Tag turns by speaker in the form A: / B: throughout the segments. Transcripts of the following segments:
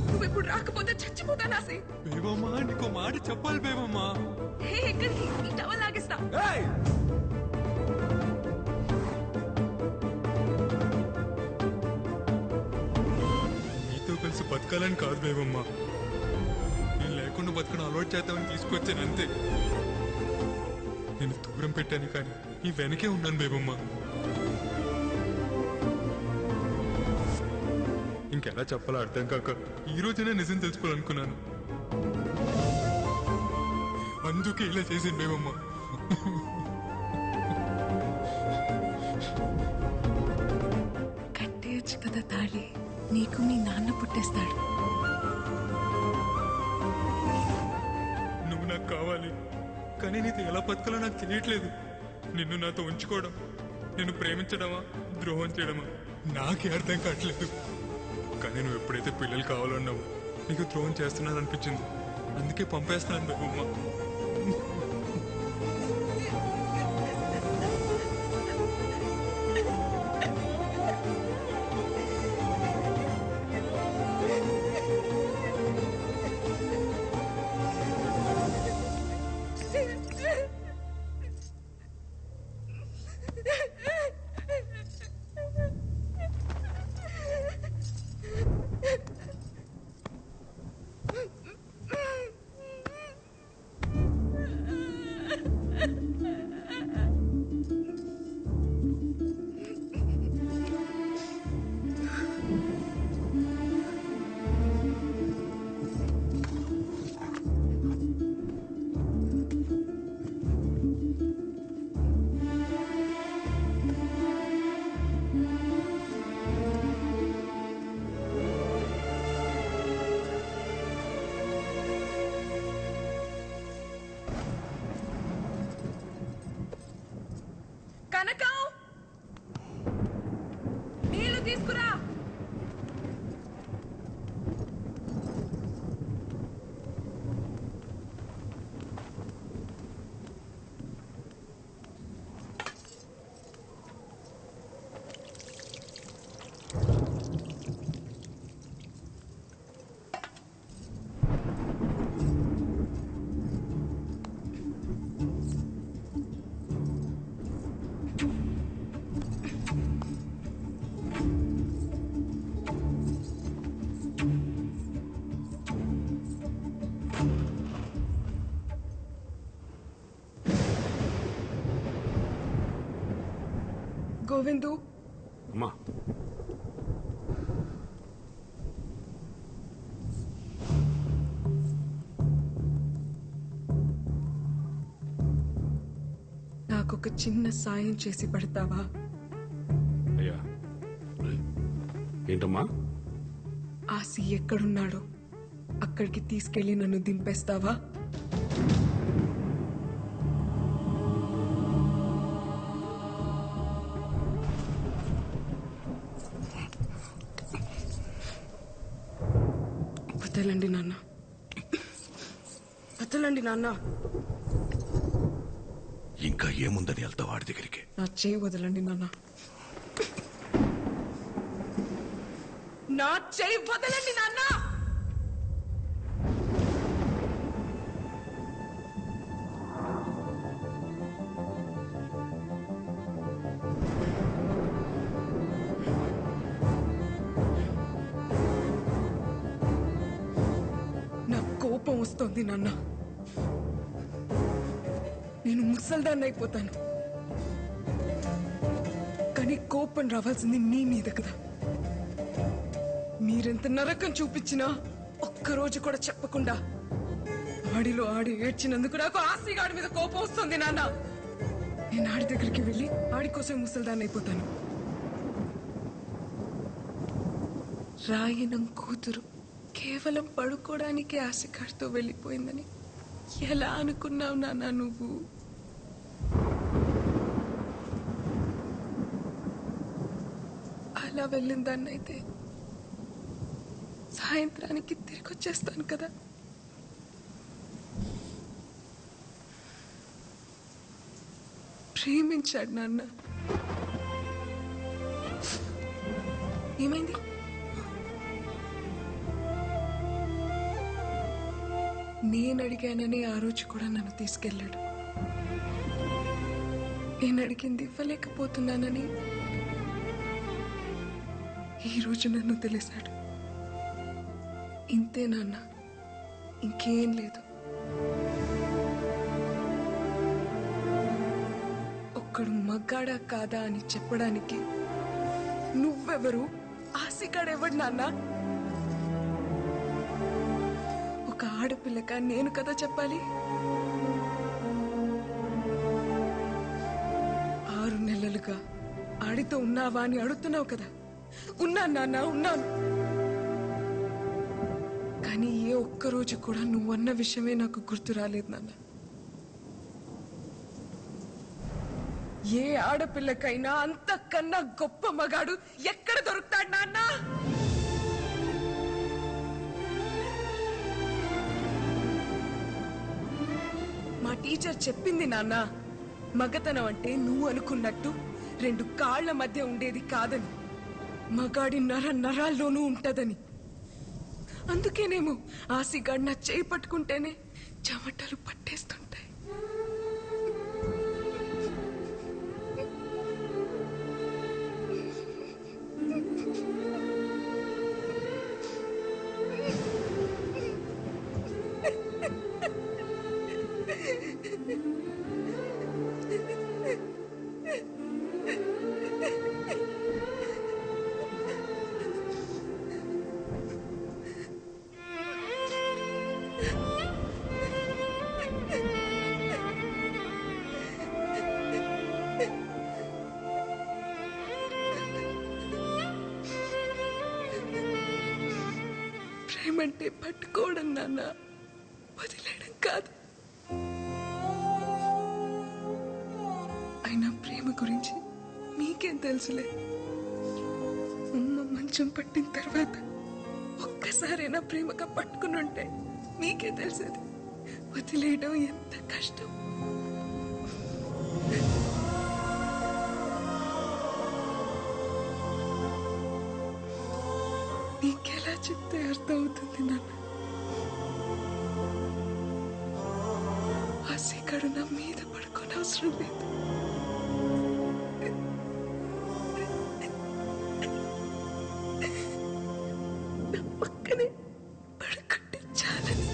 A: నువ్వు ఇప్పుడు రాకపోతే చచ్చిపోతాను ఆసి.
B: బేబమ్మా నీకు మాట చెప్పాలి బేబమ్మా.
A: ఎక్కడికి? ఈ టవల్ లాగిస్తా.
B: నీతో కలిసి బతకాలని కాదు బేబమ్మా, నేను లేకుండా బతకడం అలవాటు చేద్దామని తీసుకొచ్చాను అంతే. నేను దూరం పెట్టాను కానీ నీ వెనకే ఉన్నాను బేబమ్మా. ఇంకెలా చెప్పాలో అర్థం కాక ఈ రోజైనా నిజం తెలుసుకోవాలనుకున్నాను, అందుకే ఇలా చేసింది బేబమ్మా.
A: కట్టేయచ్చు కదా తాళి, నీకు మీ నాన్న పుట్టేస్తాడు.
B: నువ్వు నాకు కావాలి, కానీ నీతో ఎలా బతకాలో నాకు తెలియట్లేదు. నిన్ను నాతో ఉంచుకోవడం, నిన్ను ప్రేమించడమా ద్రోహం చేయడమా నాకే అర్థం కావట్లేదు. కానీ నువ్వు ఎప్పుడైతే పిల్లలు కావాలన్నావు నీకు ద్రోహం చేస్తున్నాను అనిపించింది, అందుకే పంపేస్తున్నాను బేబమ్మ.
A: కనకం, నీళ్లు తీసుకురా. గోవిందు,
C: అమ్మా
A: నాకొక చిన్న సాయం చేసి పడతావా?
C: అయ్యా ఏంటమ్మా?
A: ఆసి ఎక్కడున్నాడో అక్కడికి తీసుకెళ్లి నన్ను దింపేస్తావా? వదలండి నాన్న, వదలండి నాన్న.
D: ఇంకా ఏముందని వెళ్తా వాడి దగ్గరికి?
A: నా చేయి వదలండి నాన్న, నా చేయి వదలండి నాన్న. కోపం వస్తోంది నాన్న, నేను ముసల్దాన్ని అయిపోతాను. కానీ కోపం రావాల్సింది నీ మీద కదా. మీరెంత నరకం చూపించినా ఒక్కరోజు కూడా చెప్పకుండా ఆడిలో ఆడి ఏడ్చినందుకు నాకు ఆసిగాడి మీద కోపం వస్తుంది నాన్న. నేను ఆడి దగ్గరికి వెళ్ళి ఆడి కోసం ముసల్దాన్ని అయిపోతాను. రాయనం కూతురు కేవలం పడుకోవడానికి ఆశకాడితో వెళ్ళిపోయిందని ఎలా అనుకున్నావు నాన్న నువ్వు? అలా వెళ్ళిందాన్నైతే సాయంత్రానికి తిరిగి వచ్చేస్తాను కదా. ప్రేమించాడు నాన్న. ఏమైంది? నేను అడిగానని ఆ రోజు కూడా నన్ను తీసుకెళ్ళాడు. నేను అడిగింది ఇవ్వలేకపోతున్నానని ఈ రోజు నన్ను తెలిసాడు. ఇంతే నాన్న, ఇంకేం లేదు. ఒక్కడు మగ్గాడా కాదా అని చెప్పడానికి నువ్వెవరు, ఆశగాడెవడు నాన్న? ఒక ఆడపిల్లగా నేను కదా చెప్పాలి. 6 నెలలుగా ఆడితో ఉన్నావా అని అడుగుతున్నావు కదా. ఉన్నాను నాన్న, ఉన్నాను. కానీ ఏ ఒక్కరోజు కూడా నువ్వన్న విషయమే నాకు గుర్తు రాలేదు నాన్న. ఏ ఆడపిల్లకైనా అంతకన్నా గొప్ప మగాడు ఎక్కడ దొరుకుతాడు నాన్న? మా టీచర్ చెప్పింది నాన్న, మగతనం అంటే నువ్వు అనుకున్నట్టు 2 కాళ్ల మధ్య ఉండేది కాదని, మగాడి నరాల్లోనూ ఉంటదని. అందుకేనేమో ఆసిగాడు నా చేయి పట్టుకుంటేనే చెమటలు పట్టేస్తుంటాయి. ప్రేమంటే పట్టుకోవడం నాన్న, వదిలేయడం కాదు. అయినా ప్రేమ గురించి మీకేం తెలుసులే. అమ్మ మంచం పట్టిన తర్వాత ఒక్కసారైనా ప్రేమగా పట్టుకుని ఉంటే మీకే తెలిసేది వదిలేయడం ఎంత కష్టం. నీకెలా చెప్తే అర్థం అవుతుంది నాన్న? ఆశగాడు నా మీద పడుకోని అవసరం లేదు. నా పక్కనే పడుకుంటే చాలని.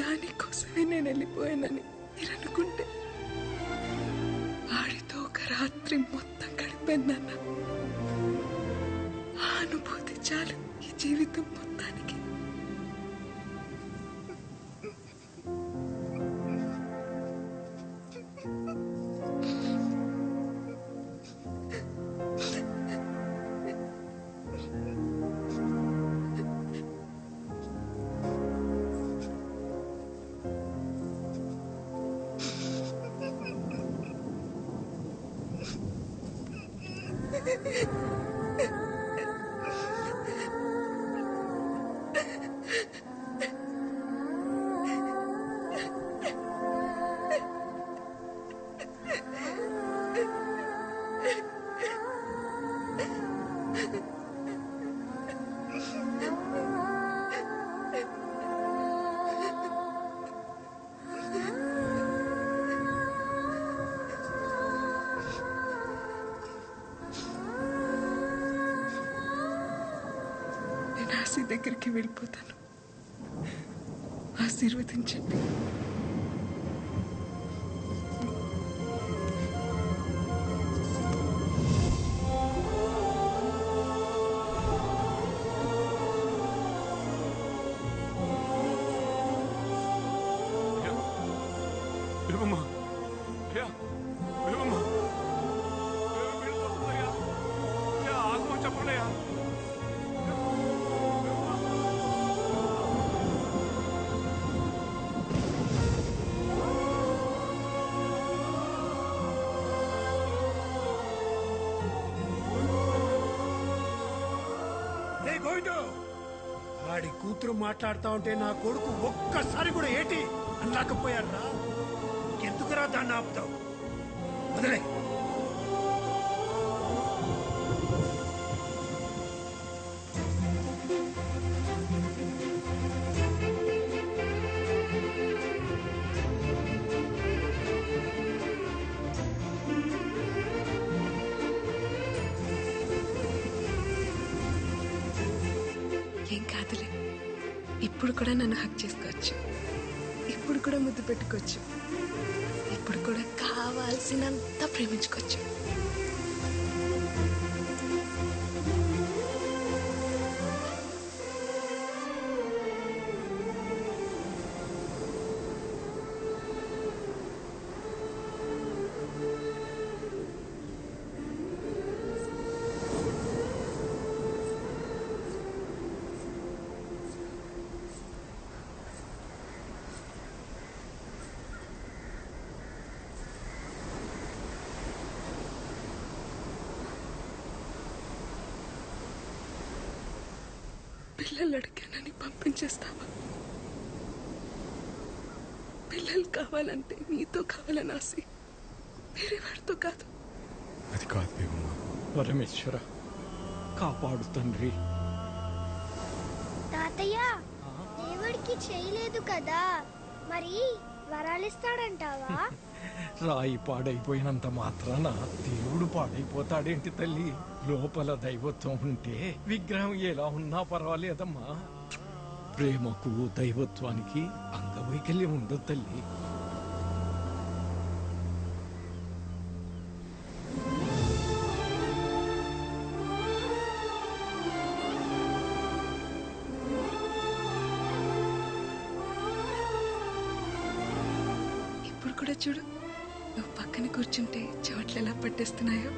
A: దానికోసమే నేను వెళ్ళిపోయానని మీరు అనుకుంటే ఆడితో ఒక రాత్రి మొత్తం గడిపాను. ఆ అనుభూతి చాలు ఈ జీవితం మొత్తానికి. నేను ఆశ దగ్గరికి వెళ్ళిపోతాను. ఆశీర్వదించండి.
C: దేవమ్మా, అయ్యా, దేవమ్మా, వెళ్ళిపోతుందయ్యా. అయ్యా, ఆగమని చెప్పండి అయ్యా.
E: వాడి కూతురు మాట్లాడుతా ఉంటే నా కొడుకు ఒక్కసారి కూడా ఏటి అనలేకపోయారా? ఎందుకురా దాన్ని ఆపుతావు? వదిలే.
A: కాదులే. ఇప్పుడు కూడా నన్ను హక్ చేసుకోవచ్చు, ఇప్పుడు కూడా ముద్దు పెట్టుకోవచ్చు, ఇప్పుడు కూడా కావాల్సినంత ప్రేమించుకోవచ్చు. పిల్లలు అడిగానని పంపించేస్తావా? పిల్లలు కావాలంటే నీతో కావాలని ఆసి, వేరే వాడితో కాదు.
B: అది కాదు బేబమ్మ.
F: పరమేశ్వర కాపాడు తండ్రి.
G: తాతయ్య దేవుడికి చేయలేదు కదా, మరి వరాలిస్తాడంటావా?
F: రాయి పాడైపోయినంత మాత్రాన దేవుడు పాడైపోతాడేంటి తల్లి? లోపల దైవత్వం ఉంటే విగ్రహం ఎలా ఉన్నా పర్వాలేదమ్మా. ప్రేమకు దైవత్వానికి అంగవైకల్యం ఉండదు తల్లి.
A: ఇప్పుడు కూడా చూడు, నువ్వు పక్కన కూర్చుంటే చోట్ల ఎలా పట్టేస్తున్నాయో.